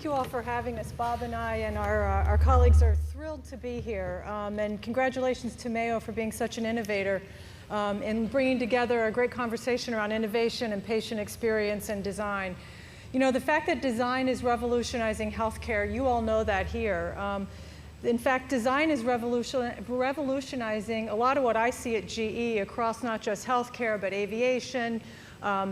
thank you all for having us. Bob and I and our colleagues are thrilled to be here. And congratulations to Mayo for being such an innovator in bringing together a great conversation around innovation and patient experience and design. You know, the fact that design is revolutionizing healthcare, you all know that here. In fact, design is revolutionizing a lot of what I see at GE across not just healthcare, but aviation.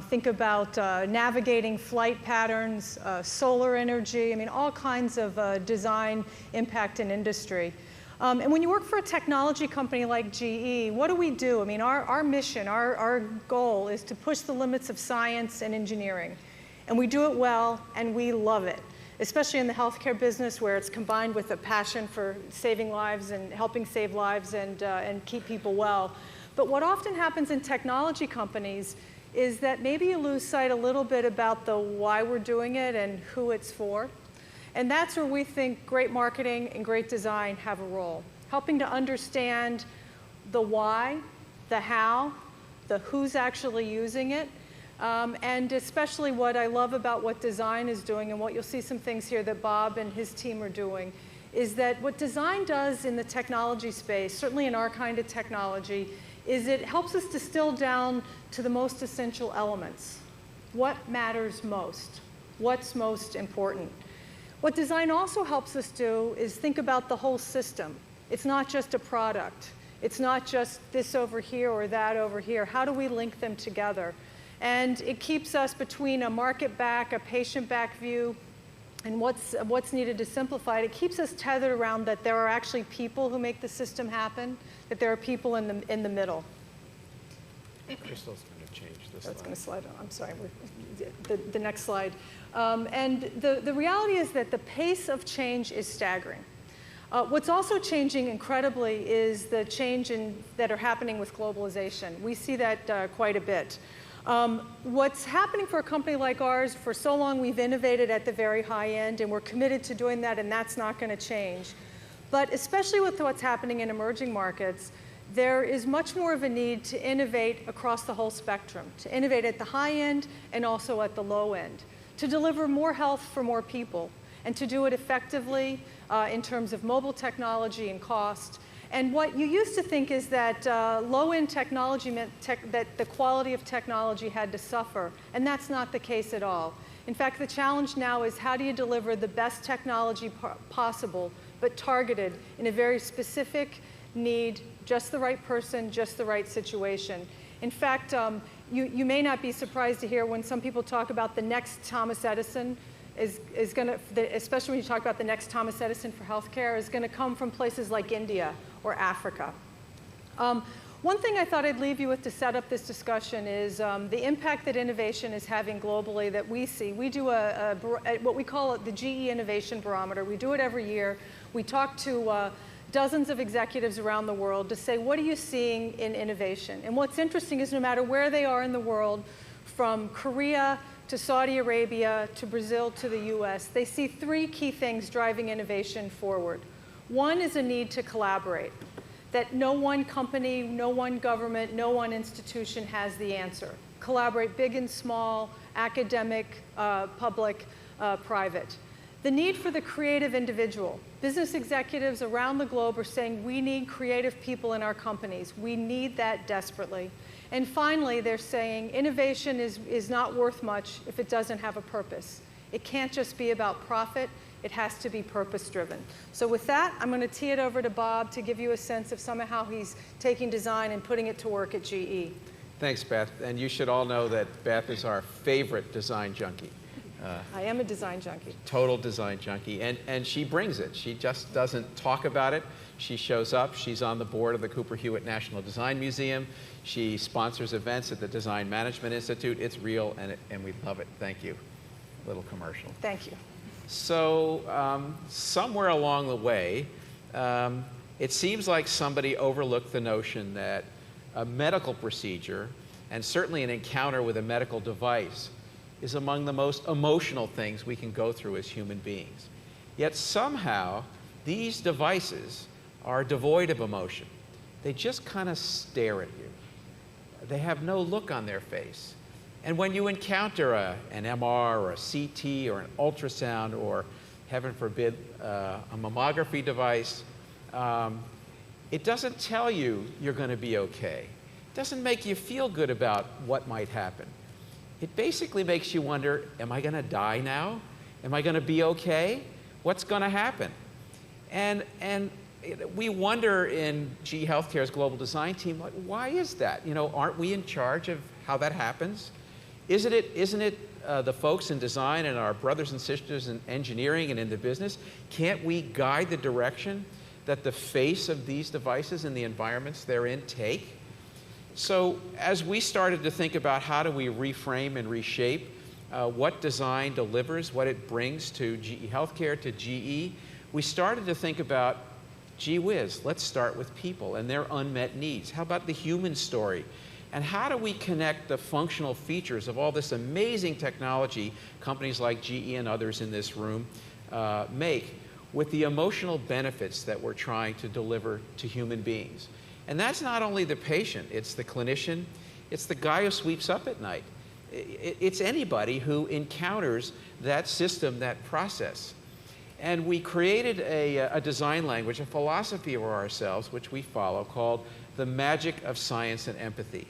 Think about navigating flight patterns, solar energy, I mean, all kinds of design impact in industry. And when you work for a technology company like GE, what do? I mean, our mission, our goal is to push the limits of science and engineering. And we do it well, and we love it, especially in the healthcare business where it's combined with a passion for saving lives and helping save lives and keep people well. But what often happens in technology companies is that maybe you lose sight a little bit about the why we're doing it and who it's for. And that's where we think great marketing and great design have a role, helping to understand the why, the how, the who's actually using it, and especially what I love about what design is doing, and what you'll see some things here that Bob and his team are doing, is that what design does in the technology space, certainly in our kind of technology, is it helps us distill down to the most essential elements. What matters most? What's most important? What design also helps us do is think about the whole system. It's not just a product. It's not just this over here or that over here. How do we link them together? And it keeps us between a market back, a patient back view, and what's needed to simplify it. It keeps us tethered around that there are actually people who make the system happen, that there are people in the middle. Crystal's going to change this slide. That's going to slide on. I'm sorry. The next slide. And the reality is that the pace of change is staggering. What's also changing incredibly is the change that are happening with globalization. We see that quite a bit. What's happening for a company like ours, for so long we've innovated at the very high end, and we're committed to doing that, and that's not going to change. But especially with what's happening in emerging markets, there is much more of a need to innovate across the whole spectrum, to innovate at the high end and also at the low end, to deliver more health for more people, and to do it effectively in terms of mobile technology and cost. And what you used to think is that low-end technology meant that the quality of technology had to suffer, and that's not the case at all. In fact, the challenge now is how do you deliver the best technology possible, but targeted in a very specific need, just the right person, just the right situation. In fact, you may not be surprised to hear when some people talk about the next Thomas Edison is going to, especially when you talk about the next Thomas Edison for healthcare, is going to come from places like India or Africa. One thing I thought I'd leave you with to set up this discussion is the impact that innovation is having globally that we see. We do what we call the GE Innovation Barometer. We do it every year. We talk to dozens of executives around the world to say, what are you seeing in innovation? And what's interesting is no matter where they are in the world, from Korea to Saudi Arabia to Brazil to the US, they see three key things driving innovation forward. One is a need to collaborate, that no one company, no one government, no one institution has the answer. Collaborate big and small, academic, public, private. The need for the creative individual. Business executives around the globe are saying we need creative people in our companies. We need that desperately. And finally, they're saying innovation is not worth much if it doesn't have a purpose. It can't just be about profit. It has to be purpose-driven. So with that, I'm going to tee it over to Bob to give you a sense of somehow he's taking design and putting it to work at GE. Thanks, Beth. And you should all know that Beth is our favorite design junkie. I am a design junkie. Total design junkie. And she brings it. She just doesn't talk about it. She shows up. She's on the board of the Cooper Hewitt National Design Museum. She sponsors events at the Design Management Institute. It's real, and we love it. Thank you. Little commercial. Thank you. So somewhere along the way, it seems like somebody overlooked the notion that a medical procedure, and certainly an encounter with a medical device, is among the most emotional things we can go through as human beings. Yet somehow, these devices are devoid of emotion. They just kind of stare at you. They have no look on their face. And when you encounter an MR or a CT or an ultrasound or heaven forbid, a mammography device, it doesn't tell you you're going to be okay. It doesn't make you feel good about what might happen. It basically makes you wonder, am I going to die now? Am I going to be okay? What's going to happen? And we wonder in GE Healthcare's global design team, like, why is that? You know, aren't we in charge of how that happens? Isn't it the folks in design and our brothers and sisters in engineering and in the business? Can't we guide the direction that the face of these devices and the environments they're in take? So as we started to think about how do we reframe and reshape what design delivers, what it brings to GE Healthcare, to GE, we started to think about, gee whiz, let's start with people and their unmet needs. How about the human story? And how do we connect the functional features of all this amazing technology companies like GE and others in this room make with the emotional benefits that we're trying to deliver to human beings? And that's not only the patient, it's the clinician, it's the guy who sweeps up at night. It's anybody who encounters that system, that process. And we created a design language, a philosophy of ourselves, which we follow, called the magic of science and empathy.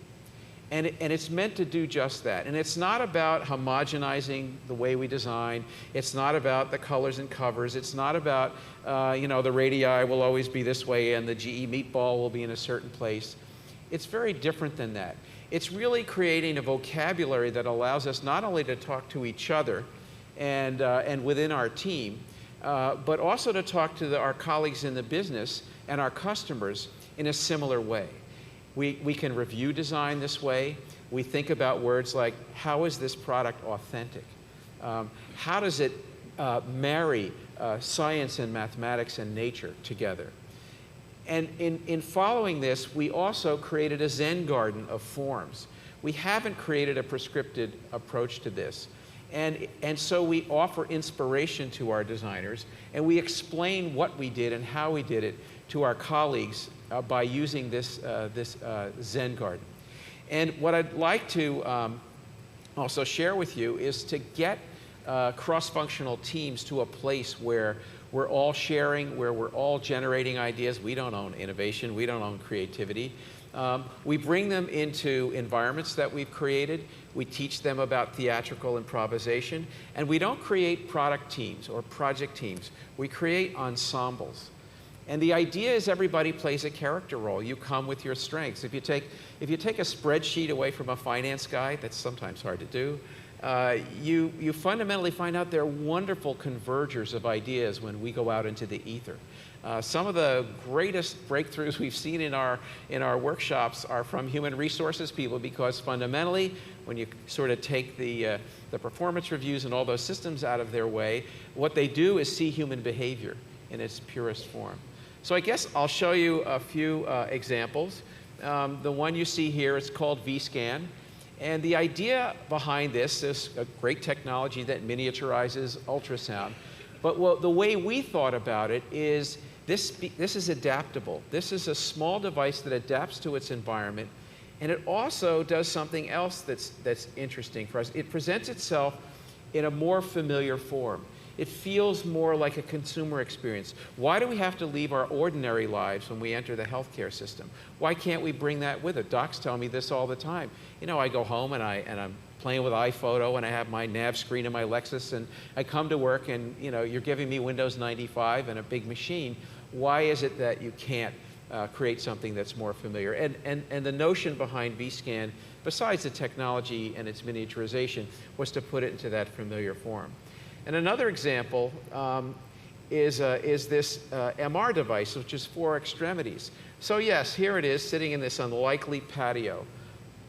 And it's meant to do just that. And it's not about homogenizing the way we design. It's not about the colors and covers. It's not about, the radii will always be this way and the GE meatball will be in a certain place. It's very different than that. It's really creating a vocabulary that allows us not only to talk to each other and within our team, but also to talk to our colleagues in the business and our customers in a similar way. We can review design this way. We think about words like, how is this product authentic? How does it marry science and mathematics and nature together? And in following this, we also created a Zen garden of forms. We haven't created a prescripted approach to this. And so we offer inspiration to our designers, and we explain what we did and how we did it to our colleagues by using this Zen garden. And what I'd like to also share with you is to get cross-functional teams to a place where we're all sharing, where we're all generating ideas. We don't own innovation, we don't own creativity. We bring them into environments that we've created. We teach them about theatrical improvisation. And we don't create product teams or project teams. We create ensembles. And the idea is everybody plays a character role. You come with your strengths. If you take a spreadsheet away from a finance guy, that's sometimes hard to do, you fundamentally find out there are wonderful convergers of ideas when we go out into the ether. Some of the greatest breakthroughs we've seen in our workshops are from human resources people, because fundamentally, when you sort of take the performance reviews and all those systems out of their way, what they do is see human behavior in its purest form. So I guess I'll show you a few examples. The one you see here is called vScan. And the idea behind this is a great technology that miniaturizes ultrasound. But the way we thought about it is this is adaptable. This is a small device that adapts to its environment. And it also does something else that's interesting for us. It presents itself in a more familiar form. It feels more like a consumer experience. Why do we have to leave our ordinary lives when we enter the healthcare system? Why can't we bring that with it? Docs tell me this all the time. You know, I go home and I'm playing with iPhoto and I have my nav screen in my Lexus and I come to work and, you know, you're giving me Windows 95 and a big machine. Why is it that you can't create something that's more familiar? And the notion behind vScan, besides the technology and its miniaturization, was to put it into that familiar form. And another example is this MR device, which is 4 extremities. So yes, here it is sitting in this unlikely patio.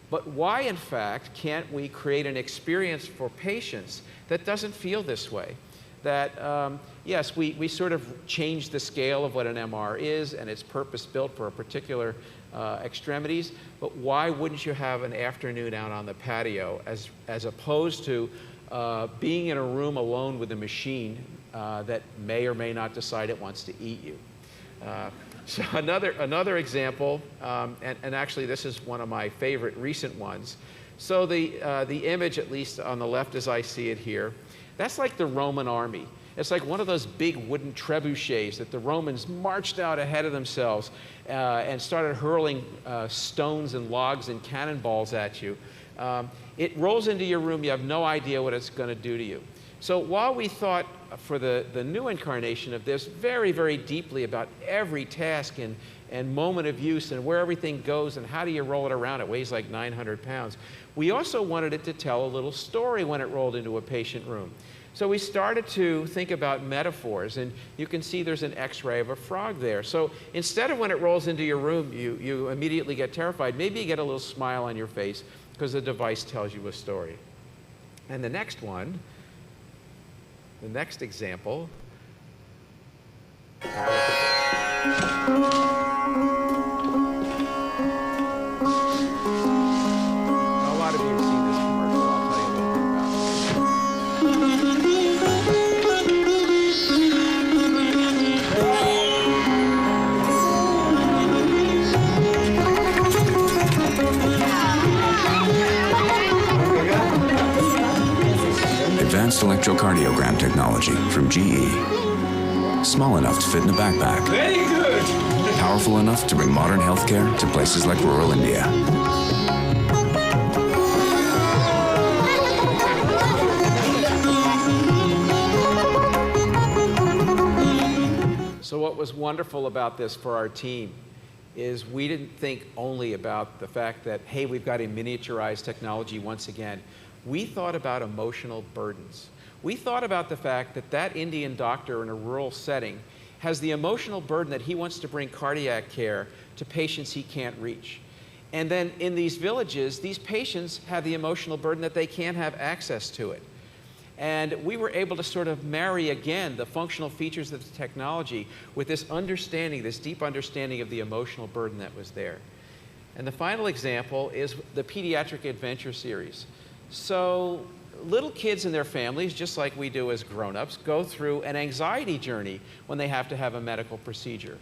But why, in fact, can't we create an experience for patients that doesn't feel this way? That, yes, we sort of changed the scale of what an MR is, and it's purpose-built for a particular extremities, but why wouldn't you have an afternoon out on the patio as opposed to being in a room alone with a machine that may or may not decide it wants to eat you? So another example, and actually this is one of my favorite recent ones. So the image, at least on the left as I see it here, that's like the Roman army. It's like one of those big wooden trebuchets that the Romans marched out ahead of themselves and started hurling stones and logs and cannonballs at you. It rolls into your room. You have no idea what it's going to do to you. So while we thought for the new incarnation of this very, very deeply about every task and moment of use and where everything goes and how do you roll it around, it weighs like 900 pounds, we also wanted it to tell a little story when it rolled into a patient room. So we started to think about metaphors, and you can see there's an X-ray of a frog there. So instead of when it rolls into your room, you immediately get terrified, maybe you get a little smile on your face because the device tells you a story. And the next one, the next example. A lot of you have seen this commercial. I'll tell you a little bit about it. Advanced electrocardiogram technology from GE. Small enough to fit in a backpack. Very good. Powerful enough to bring modern healthcare to places like rural India. So what was wonderful about this for our team is we didn't think only about the fact that, hey, we've got a miniaturized technology once again. We thought about emotional burdens. We thought about the fact that that Indian doctor in a rural setting has the emotional burden that he wants to bring cardiac care to patients he can't reach. And then in these villages, these patients have the emotional burden that they can't have access to it. And we were able to sort of marry again the functional features of the technology with this understanding, this deep understanding of the emotional burden that was there. And the final example is the Pediatric Adventure Series. So little kids and their families, just like we do as grown-ups, go through an anxiety journey when they have to have a medical procedure.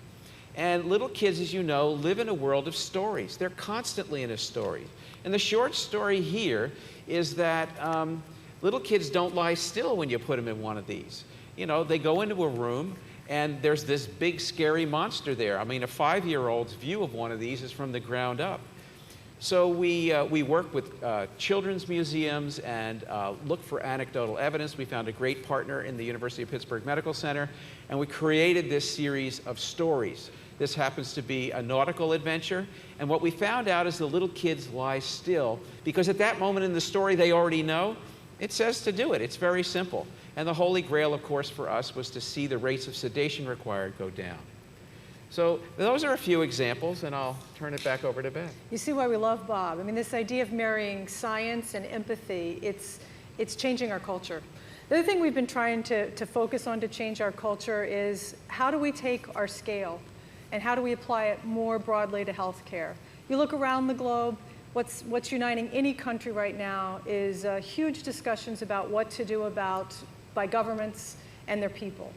And little kids, as you know, live in a world of stories. They're constantly in a story. And the short story here is that little kids don't lie still when you put them in one of these. You know, they go into a room and there's this big scary monster there. I mean, a 5-year-old's view of one of these is from the ground up. So we work with children's museums and look for anecdotal evidence. We found a great partner in the University of Pittsburgh Medical Center, and we created this series of stories. This happens to be a nautical adventure, and what we found out is the little kids lie still because at that moment in the story they already know it says to do it. It's very simple. And the holy grail, of course, for us was to see the rates of sedation required go down. So those are a few examples, and I'll turn it back over to Beth. You see why we love Bob. I mean, this idea of marrying science and empathy, it's changing our culture. The other thing we've been trying to focus on to change our culture is how do we take our scale and how do we apply it more broadly to healthcare? You look around the globe, what's uniting any country right now is huge discussions about what to do by governments and their people.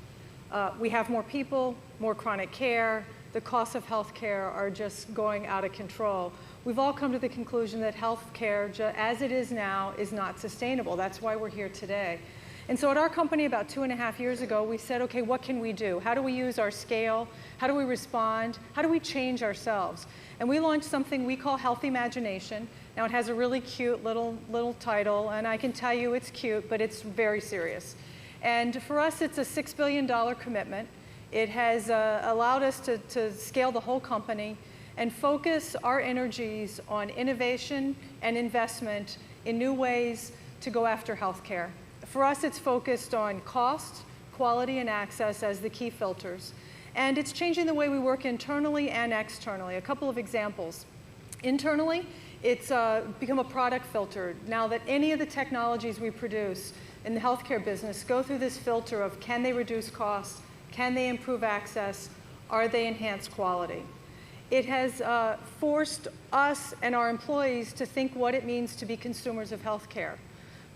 We have more people, more chronic care. The costs of health care are just going out of control. We've all come to the conclusion that health care, as it is now, is not sustainable. That's why we're here today. And so at our company about 2.5 years ago, we said, okay, what can we do? How do we use our scale? How do we respond? How do we change ourselves? And we launched something we call Healthymagination. Now it has a really cute little title, and I can tell you it's cute, but it's very serious. And for us, it's a $6 billion commitment. It has allowed us to scale the whole company and focus our energies on innovation and investment in new ways to go after healthcare. For us, it's focused on cost, quality, and access as the key filters. And it's changing the way we work internally and externally. A couple of examples. Internally, it's become a product filter. Now that any of the technologies we produce in the healthcare business go through this filter of can they reduce costs, can they improve access, are they enhance quality? It has forced us and our employees to think what it means to be consumers of healthcare,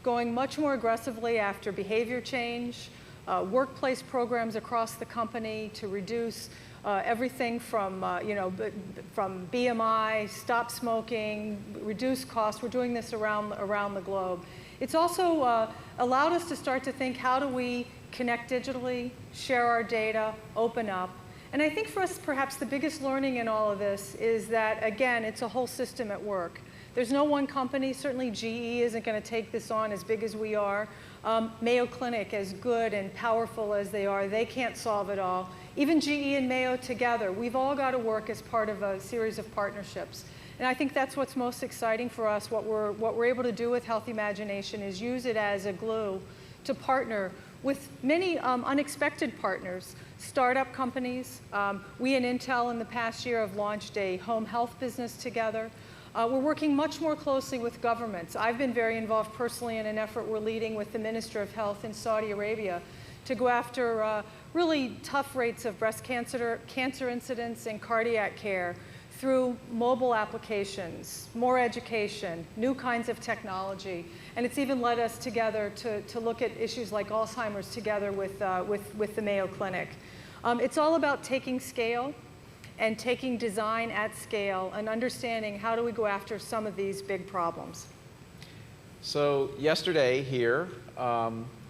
going much more aggressively after behavior change, workplace programs across the company to reduce everything from, from BMI, stop smoking, reduce costs. We're doing this around the globe. It's also allowed us to start to think, how do we connect digitally, share our data, open up. And I think for us, perhaps the biggest learning in all of this is that, again, it's a whole system at work. There's no one company. Certainly GE isn't going to take this on as big as we are. Mayo Clinic, as good and powerful as they are, they can't solve it all. Even GE and Mayo together, we've all got to work as part of a series of partnerships. And I think that's what's most exciting for us. What we're able to do with Healthymagination is use it as a glue to partner with many unexpected partners, startup companies. We and Intel in the past year have launched a home health business together. We're working much more closely with governments. I've been very involved personally in an effort we're leading with the Minister of Health in Saudi Arabia to go after really tough rates of breast cancer incidence and cardiac care through mobile applications, more education, new kinds of technology. And it's even led us together to look at issues like Alzheimer's together with the Mayo Clinic. It's all about taking scale and taking design at scale and understanding how do we go after some of these big problems. So yesterday here,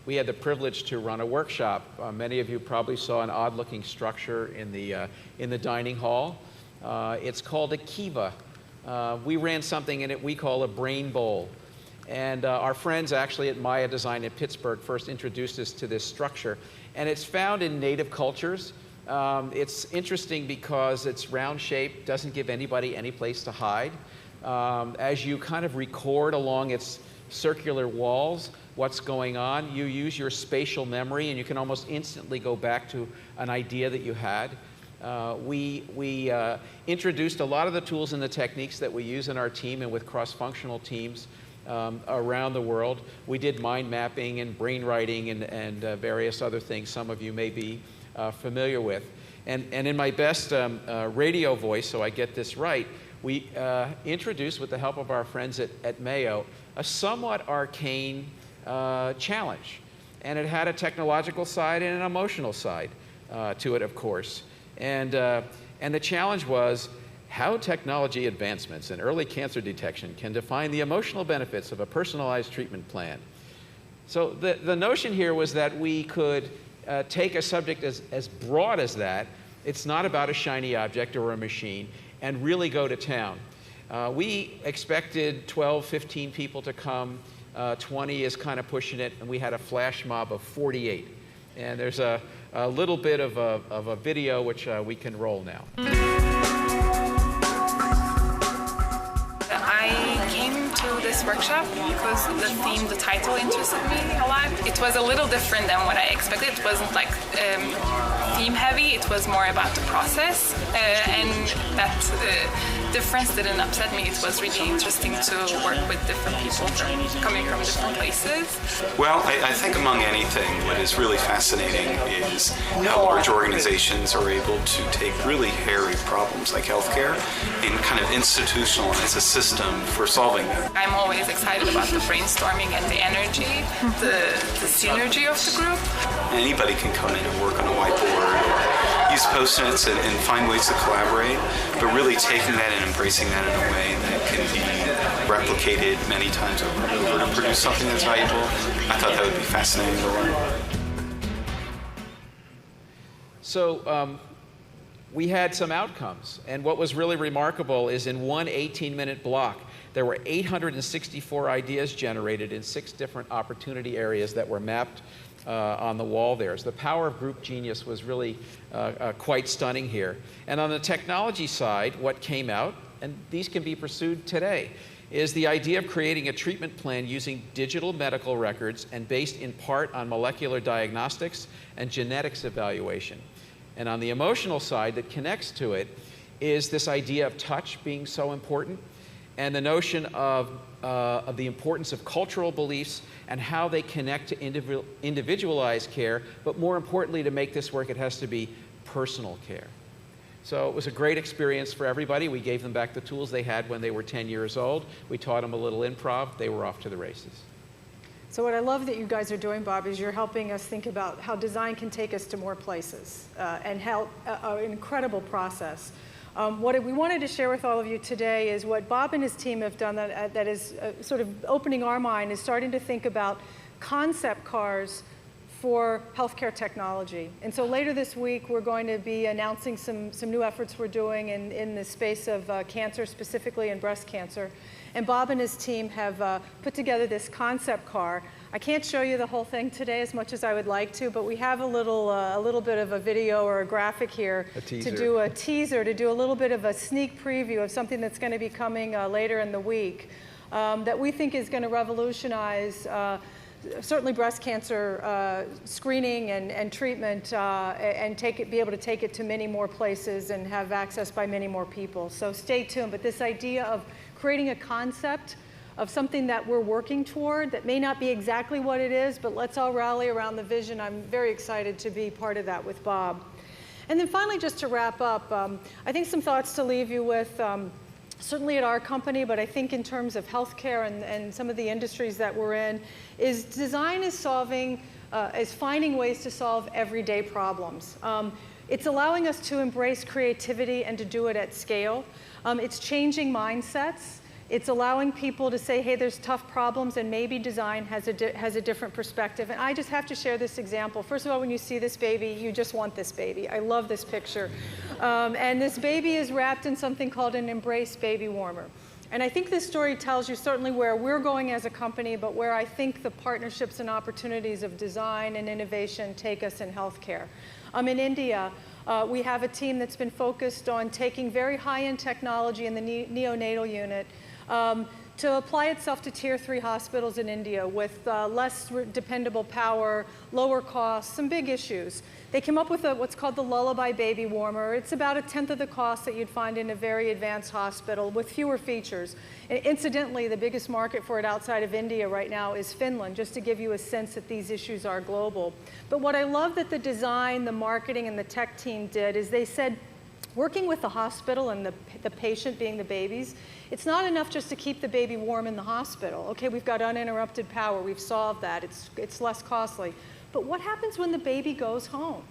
we had the privilege to run a workshop. Many of you probably saw an odd-looking structure in the dining hall. It's called a kiva. We ran something in it we call a brain bowl. And our friends actually at Maya Design in Pittsburgh first introduced us to this structure. And it's found in native cultures. It's interesting because it's round shaped, doesn't give anybody any place to hide. As you kind of record along its circular walls what's going on, you use your spatial memory and you can almost instantly go back to an idea that you had. We introduced a lot of the tools and the techniques that we use in our team and with cross-functional teams around the world. We did mind mapping and brainwriting and various other things some of you may be familiar with. And in my best radio voice, so I get this right, we introduced, with the help of our friends at Mayo, a somewhat arcane challenge. And it had a technological side and an emotional side to it, of course. And the challenge was how technology advancements in early cancer detection can define the emotional benefits of a personalized treatment plan. So the notion here was that we could take a subject as broad as that. It's not about a shiny object or a machine, and really go to town. We expected 12, 15 people to come. 20 is kind of pushing it, and we had a flash mob of 48. And there's a little bit of a video which we can roll now. I came to this workshop because the theme, the title interested me a lot. It was a little different than what I expected. It wasn't like theme heavy, it was more about the process, and that difference didn't upset me. It was really interesting to work with different people coming from different places. Well, I think among anything, what is really fascinating is how large organizations are able to take really hairy problems like healthcare and kind of institutionalize a system for solving them. I'm always excited about the brainstorming and the energy, the synergy of the group. Anybody can come in and work on a whiteboard, use Post-its and find ways to collaborate, but really taking that and embracing that in a way that can be replicated many times over and over to produce something that's valuable. I thought that would be fascinating to learn. So we had some outcomes, and what was really remarkable is in one 18-minute block, there were 864 ideas generated in 6 different opportunity areas that were mapped on the wall there. So the power of group genius was really quite stunning here. And on the technology side, what came out, and these can be pursued today, is the idea of creating a treatment plan using digital medical records and based in part on molecular diagnostics and genetics evaluation. And on the emotional side that connects to it is this idea of touch being so important, and the notion of the importance of cultural beliefs and how they connect to individualized care, but more importantly, to make this work, it has to be personal care. So it was a great experience for everybody. We gave them back the tools they had when they were 10 years old. We taught them a little improv. They were off to the races. So what I love that you guys are doing, Bob, is you're helping us think about how design can take us to more places and how an incredible process. What we wanted to share with all of you today is what Bob and his team have done that is sort of opening our mind, is starting to think about concept cars for healthcare technology. And so later this week, we're going to be announcing some new efforts we're doing in the space of cancer, specifically in breast cancer. And Bob and his team have put together this concept car. I can't show you the whole thing today as much as I would like to, but we have a little bit of a video or a graphic here to do a teaser, to do a little bit of a sneak preview of something that's going to be coming later in the week that we think is going to revolutionize certainly breast cancer screening and treatment and be able to take it to many more places and have access by many more people. So stay tuned. But this idea of creating a concept of something that we're working toward that may not be exactly what it is, but let's all rally around the vision. I'm very excited to be part of that with Bob. And then finally, just to wrap up, I think some thoughts to leave you with, certainly at our company, but I think in terms of healthcare and some of the industries that we're in, is design is finding ways to solve everyday problems. It's allowing us to embrace creativity and to do it at scale. It's changing mindsets. It's allowing people to say, hey, there's tough problems, and maybe design has a different perspective. And I just have to share this example. First of all, when you see this baby, you just want this baby. I love this picture. And this baby is wrapped in something called an Embrace baby warmer. And I think this story tells you certainly where we're going as a company, but where I think the partnerships and opportunities of design and innovation take us in healthcare. In India, we have a team that's been focused on taking very high-end technology in the neonatal unit to apply itself to Tier 3 hospitals in India with less dependable power, lower costs, some big issues. They came up with what's called the Lullaby baby warmer. It's about 1/10 of the cost that you'd find in a very advanced hospital with fewer features. And incidentally, the biggest market for it outside of India right now is Finland, just to give you a sense that these issues are global. But what I love that the design, the marketing, and the tech team did is they said, working with the hospital and the patient being the babies, it's not enough just to keep the baby warm in the hospital. Okay, we've got uninterrupted power, we've solved that, it's less costly. But what happens when the baby goes home?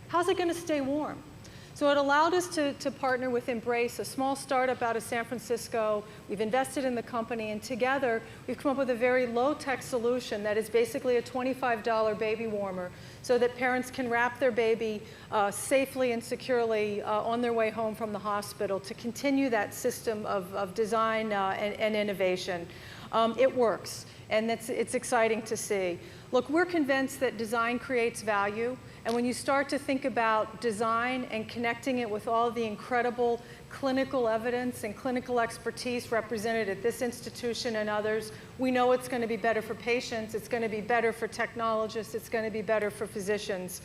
How's it gonna stay warm? So it allowed us to partner with Embrace, a small startup out of San Francisco. We've invested in the company, and together we've come up with a very low-tech solution that is basically a $25 baby warmer so that parents can wrap their baby safely and securely on their way home from the hospital to continue that system of design and innovation. It works, and it's exciting to see. Look, we're convinced that design creates value, and when you start to think about design and connecting it with all the incredible clinical evidence and clinical expertise represented at this institution and others, we know it's going to be better for patients, it's going to be better for technologists, it's going to be better for physicians.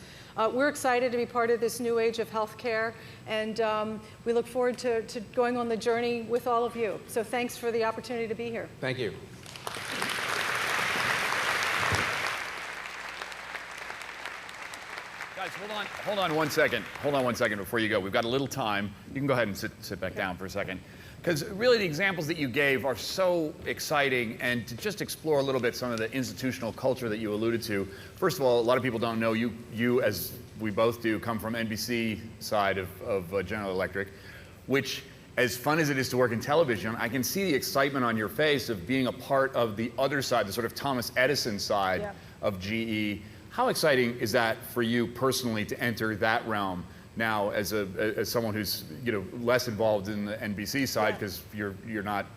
We're excited to be part of this new age of healthcare, and we look forward to going on the journey with all of you. So thanks for the opportunity to be here. Thank you. Guys, hold on one second. Hold on one second before you go. We've got a little time. You can go ahead and sit back down for a second. Because really the examples that you gave are so exciting, and to just explore a little bit some of the institutional culture that you alluded to. First of all, a lot of people don't know you as we both do, come from NBC side of General Electric, which, as fun as it is to work in television, I can see the excitement on your face of being a part of the other side, the sort of Thomas Edison side of GE. How exciting is that for you personally to enter that realm now as someone who's less involved in the NBC side because you don't have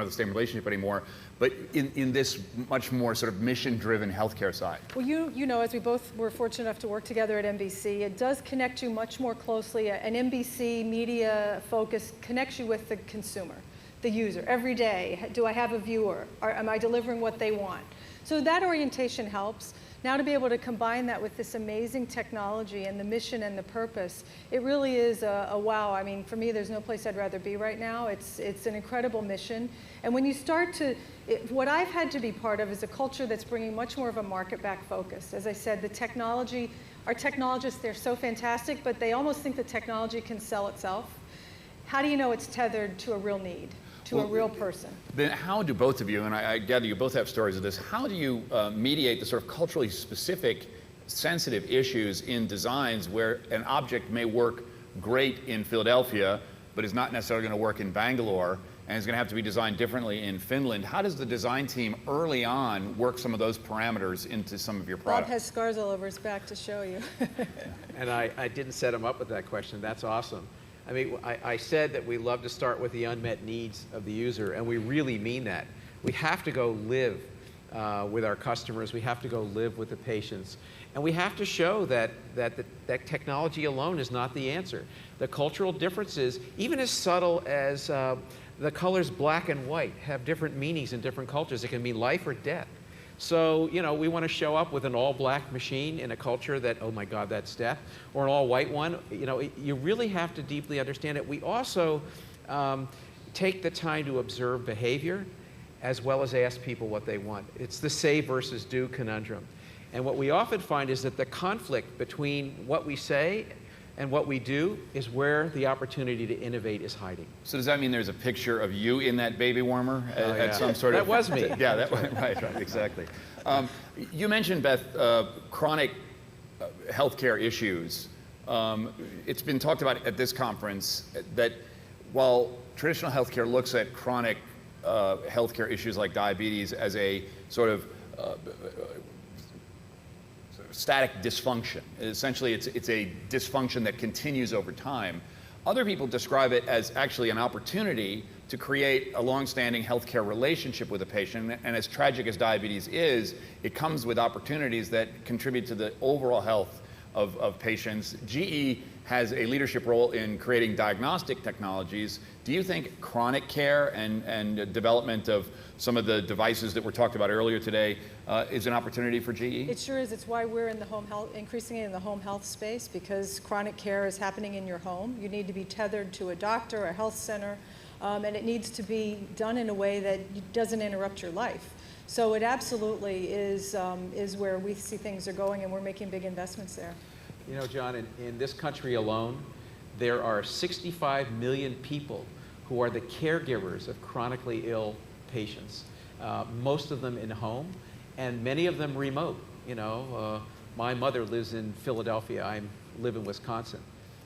the same relationship anymore, but in this much more sort of mission-driven healthcare side? Well, you know, as we both were fortunate enough to work together at NBC, it does connect you much more closely. An NBC media focus connects you with the consumer, the user. Every day, do I have a viewer? Am I delivering what they want? So that orientation helps. Now to be able to combine that with this amazing technology and the mission and the purpose, it really is a wow. I mean, for me, there's no place I'd rather be right now. It's an incredible mission. And when you start to, what I've had to be part of is a culture that's bringing much more of a market-back focus. As I said, the technology, our technologists, they're so fantastic, but they almost think the technology can sell itself. How do you know it's tethered to a real need? To a real person. Then how do both of you, and I gather you both have stories of this, how do you mediate the sort of culturally specific, sensitive issues in designs where an object may work great in Philadelphia, but is not necessarily going to work in Bangalore, and is going to have to be designed differently in Finland. How does the design team early on work some of those parameters into some of your products? Bob has scars all over his back to show you. And I didn't set him up with that question. That's awesome. I mean, I said that we love to start with the unmet needs of the user, and we really mean that. We have to go live with our customers. We have to go live with the patients. And we have to show that technology alone is not the answer. The cultural differences, even as subtle as the colors black and white, have different meanings in different cultures. It can mean life or death. So, you know, we want to show up with an all-black machine in a culture that, oh my God, that's death, or an all-white one. You know, you really have to deeply understand it. We also take the time to observe behavior as well as ask people what they want. It's the say versus do conundrum. And what we often find is that the conflict between what we say and what we do is where the opportunity to innovate is hiding. So does that mean there's a picture of you in that baby warmer at some sort of... That was me. Yeah, right, exactly. You mentioned, Beth, chronic healthcare issues. It's been talked about at this conference that while traditional healthcare looks at chronic healthcare issues like diabetes as a sort of static dysfunction. Essentially, it's a dysfunction that continues over time. Other people describe it as actually an opportunity to create a long-standing healthcare relationship with a patient. And as tragic as diabetes is, it comes with opportunities that contribute to the overall health of patients. GE has a leadership role in creating diagnostic technologies. Do you think chronic care and development of some of the devices that were talked about earlier today is an opportunity for GE? It sure is. It's why we're in the home health, increasingly in the home health space, because chronic care is happening in your home. You need to be tethered to a doctor, a health center, and it needs to be done in a way that doesn't interrupt your life. So it absolutely is where we see things are going, and we're making big investments there. You know, John, in this country alone, there are 65 million people who are the caregivers of chronically ill patients, most of them in home, and many of them remote. You know, my mother lives in Philadelphia. I live in Wisconsin.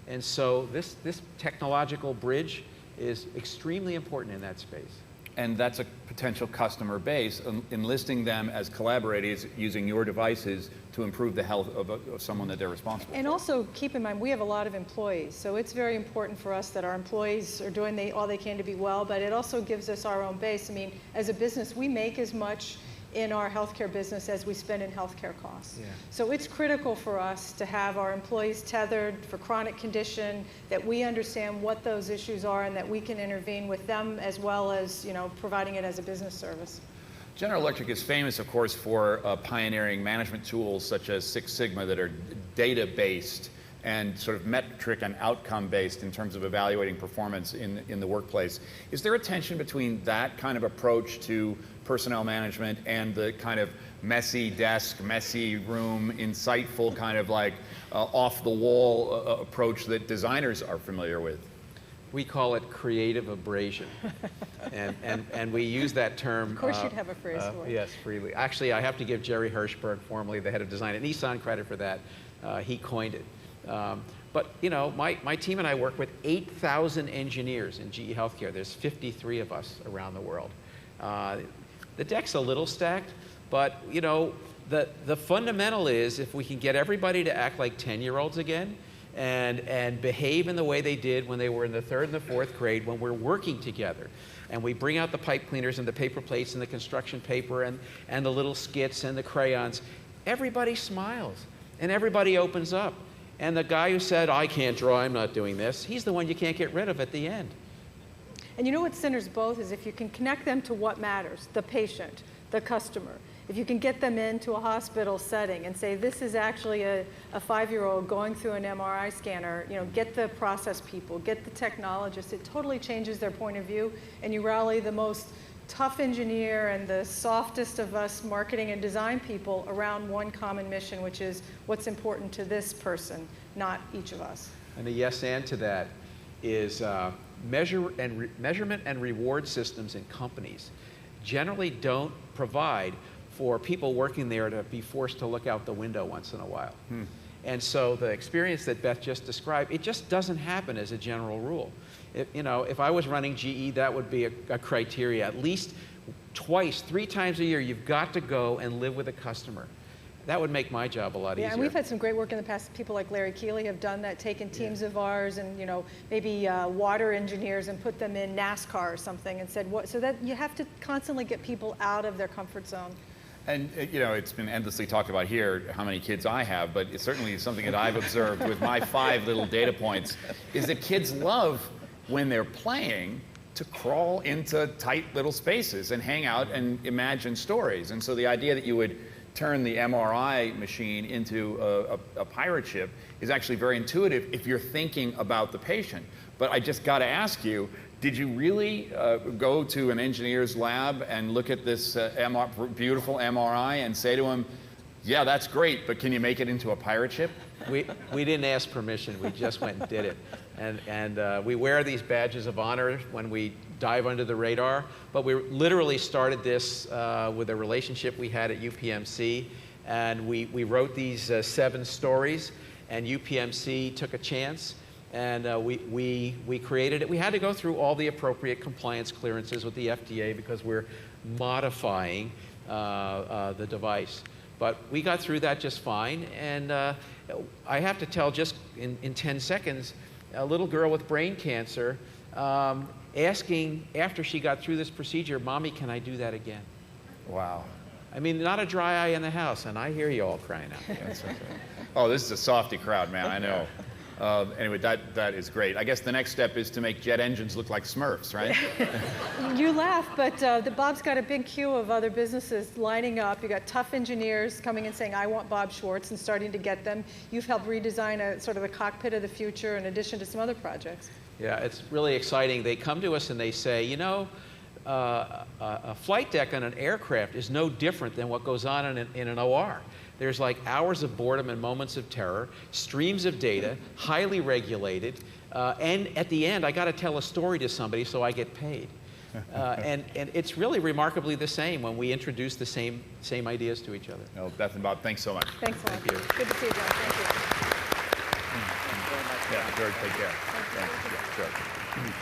And so this technological bridge is extremely important in that space. And that's a potential customer base, enlisting them as collaborators using your devices to improve the health of someone that they're responsible for. And also keep in mind, we have a lot of employees, so it's very important for us that our employees are doing all they can to be well, but it also gives us our own base. I mean, as a business, we make as much in our healthcare business as we spend in healthcare costs. Yeah. So it's critical for us to have our employees tethered for chronic condition, that we understand what those issues are and that we can intervene with them, as well as, you know, providing it as a business service. General Electric is famous, of course, for pioneering management tools such as Six Sigma that are data-based and sort of metric and outcome-based in terms of evaluating performance in the workplace. Is there a tension between that kind of approach to personnel management and the kind of messy desk, messy room, insightful kind of like off-the-wall approach that designers are familiar with? We call it creative abrasion, and we use that term. Of course, you'd have a phrase for it. Yes, freely. Actually, I have to give Jerry Hirschberg, formerly the head of design at Nissan, credit for that. He coined it. But you know, my team and I work with 8,000 engineers in GE Healthcare. There's 53 of us around the world. The deck's a little stacked, but you know, the fundamental is if we can get everybody to act like 10-year-olds again, and behave in the way they did when they were in the 3rd and the 4th grade, when we're working together. And we bring out the pipe cleaners and the paper plates and the construction paper and the little skits and the crayons. Everybody smiles and everybody opens up. And the guy who said, I can't draw, I'm not doing this, he's the one you can't get rid of at the end. And you know what centers both is if you can connect them to what matters, the patient, the customer. If you can get them into a hospital setting and say, this is actually a 5-year-old going through an MRI scanner, you know, get the process people, get the technologists, it totally changes their point of view, and you rally the most tough engineer and the softest of us marketing and design people around one common mission, which is what's important to this person, not each of us. And a yes and to that is measurement and reward systems in companies generally don't provide for people working there to be forced to look out the window once in a while. And so the experience that Beth just described, it just doesn't happen as a general rule. If I was running GE, that would be a criteria. At least twice, 3 times a year, you've got to go and live with a customer. That would make my job a lot easier. Yeah, and we've had some great work in the past. People like Larry Keeley have done that, taken teams of ours and maybe water engineers and put them in NASCAR or something and said, so that you have to constantly get people out of their comfort zone. And it's been endlessly talked about here how many kids I have, but it's certainly something that I've observed with my 5 little data points is that kids love when they're playing to crawl into tight little spaces and hang out and imagine stories. And so the idea that you would turn the MRI machine into a pirate ship is actually very intuitive if you're thinking about the patient. But I just got to ask you, did you really go to an engineer's lab and look at this beautiful MRI and say to him, yeah, that's great, but can you make it into a pirate ship? We didn't ask permission. We just went and did it. And we wear these badges of honor when we dive under the radar. But we literally started this with a relationship we had at UPMC. And we wrote these 7 stories. And UPMC took a chance. And we created it. We had to go through all the appropriate compliance clearances with the FDA because we're modifying the device. But we got through that just fine. And I have to tell, just in 10 seconds, a little girl with brain cancer asking, after she got through this procedure, Mommy, can I do that again? Wow. I mean, not a dry eye in the house, and I hear you all crying out. That's okay. Oh, this is a softy crowd, man, I know. Anyway, that is great. I guess the next step is to make jet engines look like Smurfs, right? You laugh, but Bob's got a big queue of other businesses lining up. You got tough engineers coming and saying, I want Bob Schwartz, and starting to get them. You've helped redesign sort of the cockpit of the future in addition to some other projects. Yeah, it's really exciting. They come to us and they say, a flight deck on an aircraft is no different than what goes on in an OR. There's like hours of boredom and moments of terror, streams of data, highly regulated, and at the end, I got to tell a story to somebody so I get paid. And it's really remarkably the same when we introduce the same ideas to each other. Oh, Beth and Bob, thanks so much. Thanks a lot. Thank you. Good to see you, John. Thank you. Yeah, George, take care. Thanks. Yeah, George.